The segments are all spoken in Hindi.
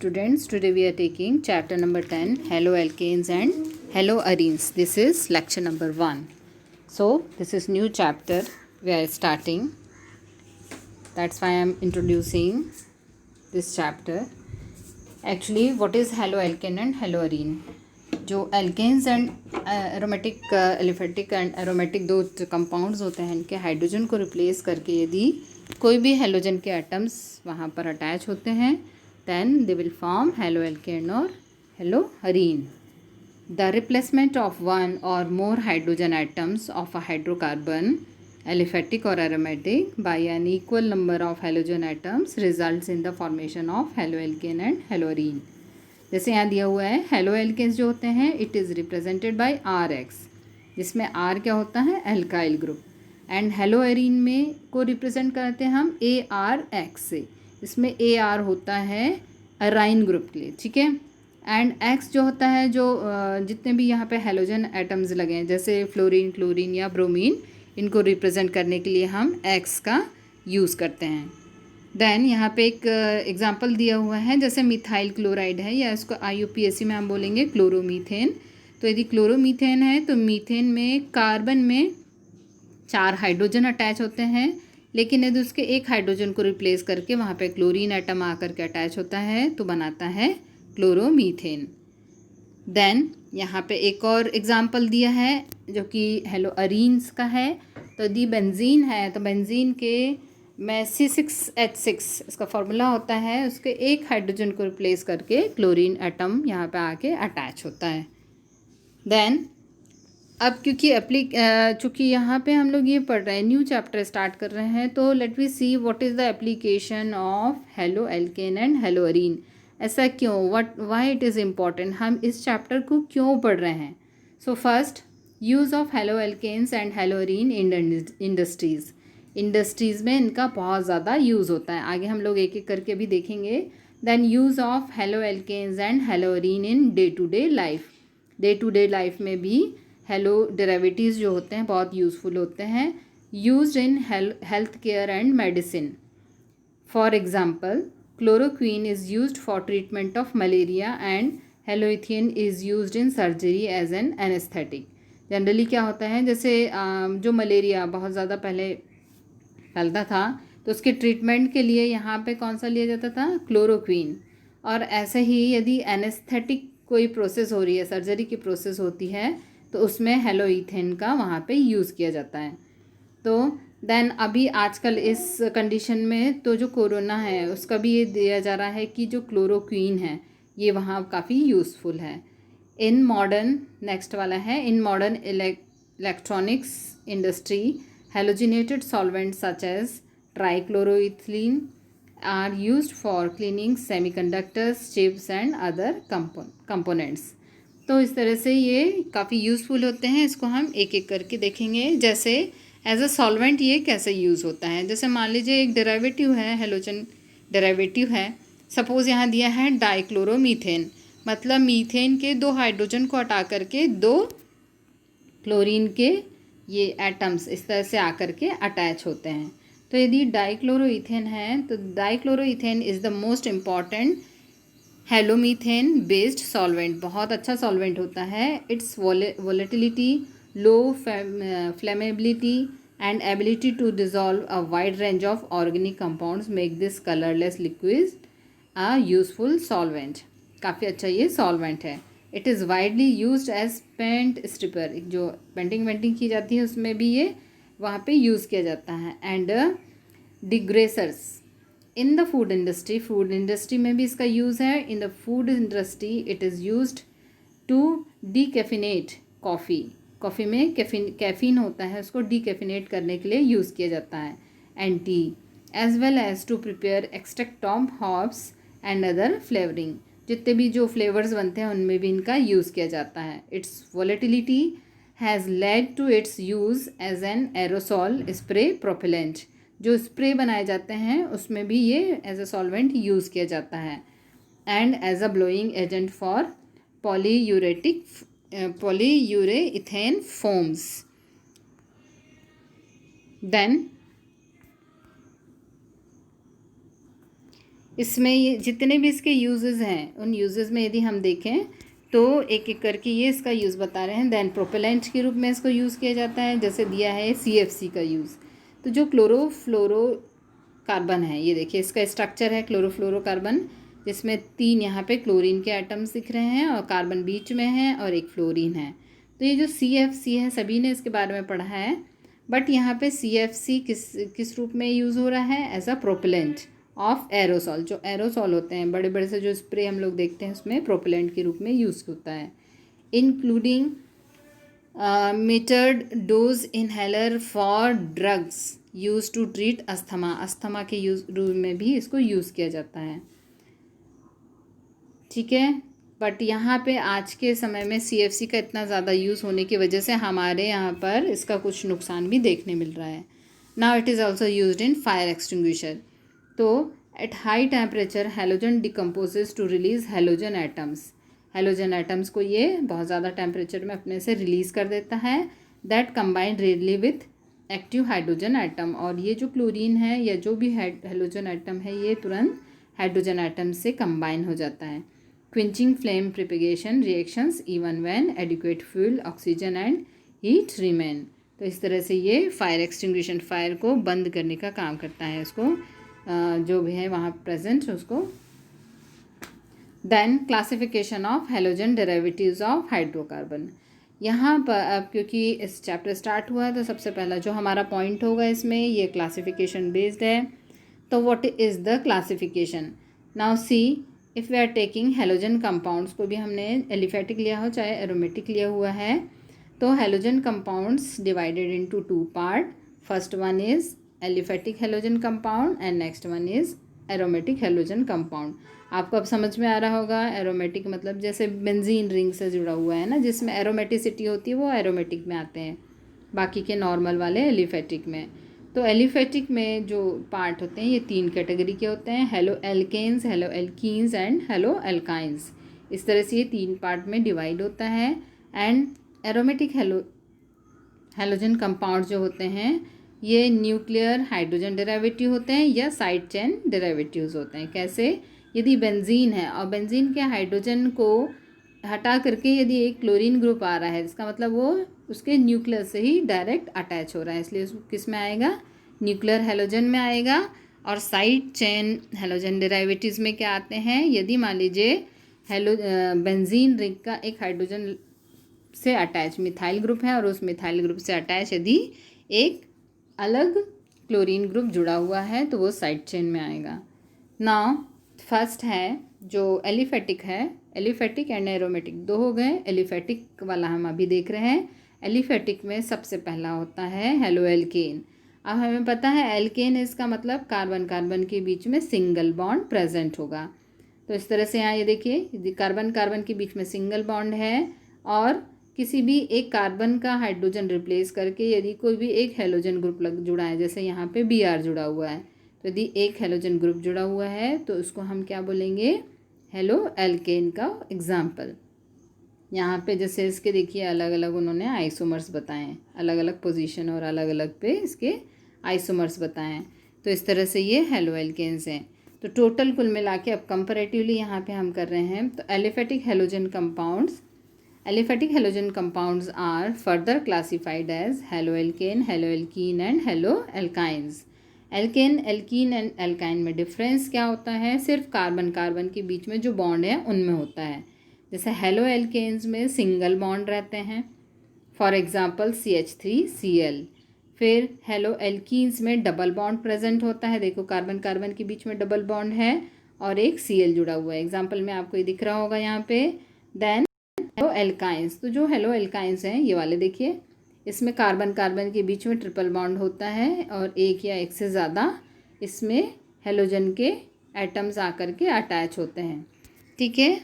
Students, today we are taking chapter number 10, haloalkanes and haloarenes. This is lecture number 1. So, this is new chapter we are starting. That's why I am introducing this chapter. Actually, what is haloalkane and haloarene? जो alkanes and aromatic aliphatic and aromatic दो कंपाउंड्स होते हैं, इनके हाइड्रोजन को रिप्लेस करके यदि कोई भी हेलोजन के एटम्स वहाँ पर अटैच होते हैं, then they will form haloalkane or haloarene. The replacement of one or more hydrogen atoms of a hydrocarbon, aliphatic or aromatic, by an equal number of halogen atoms results in the formation of haloalkane and haloarene. जैसे यहाँ दिया हुआ है haloalkanes जो होते हैं it is represented by RX, जिसमें R क्या होता है alkyl group, एंड haloarene में को रिप्रेजेंट करते हैं हम ARX से, इसमें AR होता है अराइन ग्रुप के लिए, ठीक है। एंड X जो होता है जो जितने भी यहाँ पे हेलोजन एटम्स लगे हैं जैसे फ्लोरीन, क्लोरीन या ब्रोमीन, इनको रिप्रेजेंट करने के लिए हम X का यूज़ करते हैं। देन यहाँ पे एक एग्जांपल दिया हुआ है, जैसे मिथाइल क्लोराइड है या इसको IUPAC में हम बोलेंगे क्लोरोमीथेन। तो यदि क्लोरोमीथेन है तो मीथेन में कार्बन में 4 हाइड्रोजन अटैच होते हैं, लेकिन यदि उसके एक हाइड्रोजन को रिप्लेस करके वहाँ पे क्लोरीन एटम आकर के अटैच होता है तो बनाता है क्लोरोमीथेन। देन यहाँ पे एक और एग्जांपल दिया है जो कि हेलोअरीन्स का है। तो यदि बेंजीन है तो बेंजीन के में C6H6 इसका फॉर्मूला होता है, उसके एक हाइड्रोजन को रिप्लेस करके क्लोरीन एटम यहाँ पे आके अटैच होता है। देन अब चूँकि यहाँ पे हम लोग ये पढ़ रहे हैं, न्यू चैप्टर स्टार्ट कर रहे हैं, तो let we see what is the application of haloalkane and haloarene. ऐसा क्यों, व्हाई इट इज़ इम्पॉर्टेंट, हम इस चैप्टर को क्यों पढ़ रहे हैं। So first, use of haloalkanes and haloarene in industries में इनका बहुत ज़्यादा यूज़ होता है। आगे हम लोग एक एक करके भी देखेंगे। Then use of haloalkanes and haloarene in day to day life में भी हेलो डेरिवेटिव्स जो होते हैं बहुत यूज़फुल होते हैं। Used in health care and medicine. For example, chloroquine is used for treatment of malaria and haloethane is used in surgery as an anaesthetic. Generally क्या होता है, जैसे जो मलेरिया बहुत ज़्यादा पहले फैलता था तो उसके ट्रीटमेंट के लिए यहाँ पे कौन सा लिया जाता था, क्लोरोक्वीन। और ऐसे ही यदि एनेस्थेटिक कोई प्रोसेस हो रही है, सर्जरी की प्रोसेस होती है, तो उसमें हेलोइथेन का वहाँ पे यूज़ किया जाता है। तो देन अभी आजकल इस कंडीशन में तो जो कोरोना है उसका भी ये दिया जा रहा है कि जो क्लोरोक्वीन है ये वहाँ काफ़ी यूज़फुल है। इन मॉडर्न, नेक्स्ट वाला है, in modern electronics industry halogenated solvents such as trichloroethylene are used for cleaning semiconductors, chips and other components. तो इस तरह से ये काफ़ी यूज़फुल होते हैं, इसको हम एक एक करके देखेंगे। जैसे एज अ सॉल्वेंट ये कैसे यूज़ होता है, जैसे मान लीजिए एक डेरिवेटिव है, हेलोजन डेरिवेटिव है, सपोज़ यहाँ दिया है डाइक्लोरोमीथेन, मतलब मीथेन के 2 हाइड्रोजन को हटा करके 2 क्लोरीन के ये एटम्स इस तरह से आकर के अटैच होते हैं। तो यदि डाइक्लोरोइथेन है तो dichloroethane is the most important halomethane based solvent, बहुत अच्छा सॉल्वेंट होता है। Its volatility, low flammability and ability to dissolve a wide range of organic compounds make this colourless liquid a useful solvent. काफ़ी अच्छा ये सॉल्वेंट है। It is widely used as paint stripper, जो पेंटिंग की जाती है उसमें भी ये वहाँ पे यूज़ किया जाता है। And degreasers in the food industry में भी इसका यूज़ है। In the food industry it is used to decaffeinate coffee में कैफीन होता है, उसको डीकैफिनेट करने के लिए यूज़ किया जाता है। And tea as well as to prepare extract of herbs and other flavouring, जितने भी जो फ्लेवर्स बनते हैं उनमें भी इनका यूज़ किया जाता है। Its volatility has led to its use as an aerosol spray propellant, जो स्प्रे बनाए जाते हैं उसमें भी ये एज अ सॉल्वेंट यूज़ किया जाता है। And as a blowing agent for polyurethane foams. Then इसमें ये जितने भी इसके यूजेस हैं उन यूजेस में यदि हम देखें तो एक एक करके ये इसका यूज़ बता रहे हैं। देन प्रोपेलेंट के रूप में इसको यूज़ किया जाता है, जैसे दिया है CFC का यूज़। तो जो क्लोरोफ्लोरो कार्बन है, ये देखिए इसका स्ट्रक्चर है क्लोरोफ्लोरोकार्बन, जिसमें 3 यहाँ पे क्लोरीन के एटम्स दिख रहे हैं और कार्बन बीच में है और एक फ्लोरीन है। तो ये जो CFC है सभी ने इसके बारे में पढ़ा है, बट यहाँ पे CFC किस रूप में यूज़ हो रहा है? As a propellant of aerosol. जो एरोसॉल होते हैं बड़े बड़े से जो स्प्रे हम लोग देखते हैं उसमें प्रोपेलेंट के रूप में यूज़ होता है। Including metered dose inhaler for drugs use to treat asthma. Asthma के यूज में भी इसको यूज़ किया जाता है, ठीक है। बट यहाँ पे आज के समय में CFC का इतना ज़्यादा यूज़ होने की वजह से हमारे यहाँ पर इसका कुछ नुकसान भी देखने मिल रहा है। Now it is also used in fire extinguisher. तो at high temperature halogen decomposes to release halogen atoms. Halogen atoms को ये बहुत ज़्यादा टेम्परेचर में अपने से रिलीज़ कर देता है। That combined readily with active hydrogen atom. और ये जो क्लोरीन है या जो भी हैलोजन एटम है ये तुरंत हाइड्रोजन एटम से कंबाइन हो जाता है। Quenching flame propagation reactions even when adequate fuel oxygen and heat remain. तो इस तरह से ये फायर एक्सटिंग्विशन, फायर को बंद करने का काम करता है, इसको जो भी है वहाँ प्रेजेंट उसको। Then classification of halogen derivatives of hydrocarbon. यहाँ पर अब क्योंकि इस चैप्टर स्टार्ट हुआ है तो सबसे पहला जो हमारा पॉइंट होगा इसमें ये क्लासिफिकेशन बेस्ड है। तो what is the classification? Now see, if we are taking halogen compounds को भी हमने एलिफेटिक लिया हो चाहे एरोमेटिक लिया हुआ है, तो halogen compounds divided into 2 part. First one is aliphatic halogen compound and next one is aromatic halogen compound. आपको अब समझ में आ रहा होगा एरोमेटिक मतलब जैसे बेंजीन रिंग से जुड़ा हुआ है ना, जिसमें एरोमेटिसिटी होती है वो एरोमेटिक में आते हैं, बाकी के नॉर्मल वाले एलिफेटिक में। तो एलिफेटिक में जो पार्ट होते हैं ये 3 कैटेगरी के होते हैं, halo alkanes, halo alkenes and halo alkynes. इस तरह से ये 3 पार्ट में डिवाइड होता है। एंड एरोमेटिक हैलोजन कंपाउंड जो होते हैं ये न्यूक्लियर हाइड्रोजन डेरिवेटिव होते हैं या साइड चेन डेरिवेटिव्स होते हैं। कैसे? यदि बेंजीन है और बेंजीन के हाइड्रोजन को हटा करके यदि एक क्लोरीन ग्रुप आ रहा है, इसका मतलब वो उसके न्यूक्लियर से ही डायरेक्ट अटैच हो रहा है, इसलिए उसको किस में आएगा? न्यूक्लियर हैलोजन में आएगा। और साइड चेन हैलोजन डेरिवेटिव्स में क्या आते हैं? यदि मान लीजिए बेंजीन रिंग का एक हाइड्रोजन से अटैच मिथाइल ग्रुप है और उस मिथाइल ग्रुप से अटैच यदि एक अलग क्लोरीन ग्रुप जुड़ा हुआ है तो वो साइड चेन में आएगा। नाउ फर्स्ट है जो एलिफेटिक है, एलिफेटिक एंड एरोमेटिक 2 हो गए। एलिफेटिक वाला हम अभी देख रहे हैं। एलिफेटिक में सबसे पहला होता है हेलो एल्केन। अब हमें पता है एल्केन इसका मतलब कार्बन कार्बन के बीच में सिंगल बॉन्ड प्रेजेंट होगा। तो इस तरह से यहाँ ये देखिए कार्बन कार्बन के बीच में सिंगल बॉन्ड है और किसी भी एक कार्बन का हाइड्रोजन रिप्लेस करके यदि कोई भी एक हैलोजन ग्रुप जुड़ा है, जैसे यहाँ पे Br जुड़ा हुआ है, तो यदि एक हैलोजन ग्रुप जुड़ा हुआ है तो उसको हम क्या बोलेंगे? हेलो एल्केन का एग्जाम्पल। यहाँ पे जैसे इसके देखिए अलग अलग उन्होंने आइसोमर्स बताए हैं, अलग अलग पोजीशन और अलग अलग पे इसके आइसोमर्स बताए हैं। तो इस तरह से ये हेलो एल्केन्स हैं। तो टोटल कुल मिला के अब कंपैरेटिवली यहाँ पे हम कर रहे हैं। तो aliphatic halogen compounds, aliphatic halogen compounds are further classified as haloalkane, haloalkene and haloalkynes. Alkane, alkene and alkyne में डिफरेंस क्या होता है? सिर्फ कार्बन कार्बन के बीच में जो बॉन्ड है उनमें होता है। जैसे हेलोएल्केन्स में सिंगल बॉन्ड रहते हैं, फॉर एग्जांपल CH3Cl। फिर हेलोएल्कीन्स में डबल बॉन्ड प्रेजेंट होता है, देखो कार्बन कार्बन के बीच में डबल बॉन्ड है और एक Cl जुड़ा हुआ है, एग्जाम्पल में आपको ये दिख रहा होगा यहाँ पे। देन हेलो एल्काइंस, तो जो हेलो एल्काइंस हैं ये वाले देखिए, इसमें कार्बन कार्बन के बीच में ट्रिपल बॉन्ड होता है और एक या एक से ज़्यादा इसमें हेलोजन के एटम्स आकर के अटैच होते हैं, ठीक है।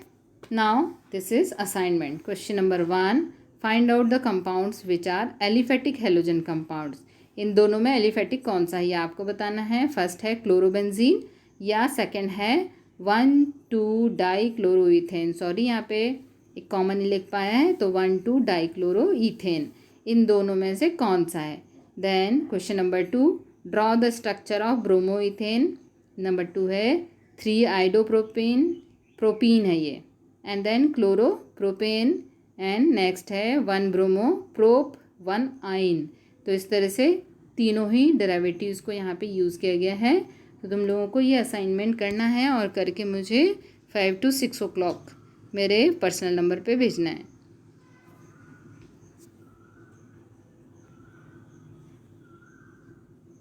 Now this is assignment. Question number 1, find out the compounds which are aliphatic halogen compounds. इन दोनों में एलिफेटिक कौन सा है ये आपको बताना है। फर्स्ट है क्लोरोबेंजीन या सेकेंड है 1,2-डाइक्लोरोइथेन। सॉरी यहाँ पे एक कॉमन ही लिख पाया है, तो 1,2-डाइक्लोरोइथेन। इन दोनों में से कौन सा है। Then question number 2, draw the structure of bromoethane. Number 2 है 3 आइडोप्रोपेन, प्रोपीन है ये, and then chloropropane, and next है 1 ब्रोमो प्रोप 1 आइन। तो इस तरह से तीनों ही डेरिवेटिव्स को यहाँ पे यूज़ किया गया है। तो तुम लोगों को ये असाइनमेंट करना है और करके मुझे 5 to 6 o'clock मेरे पर्सनल नंबर पे भेजना है।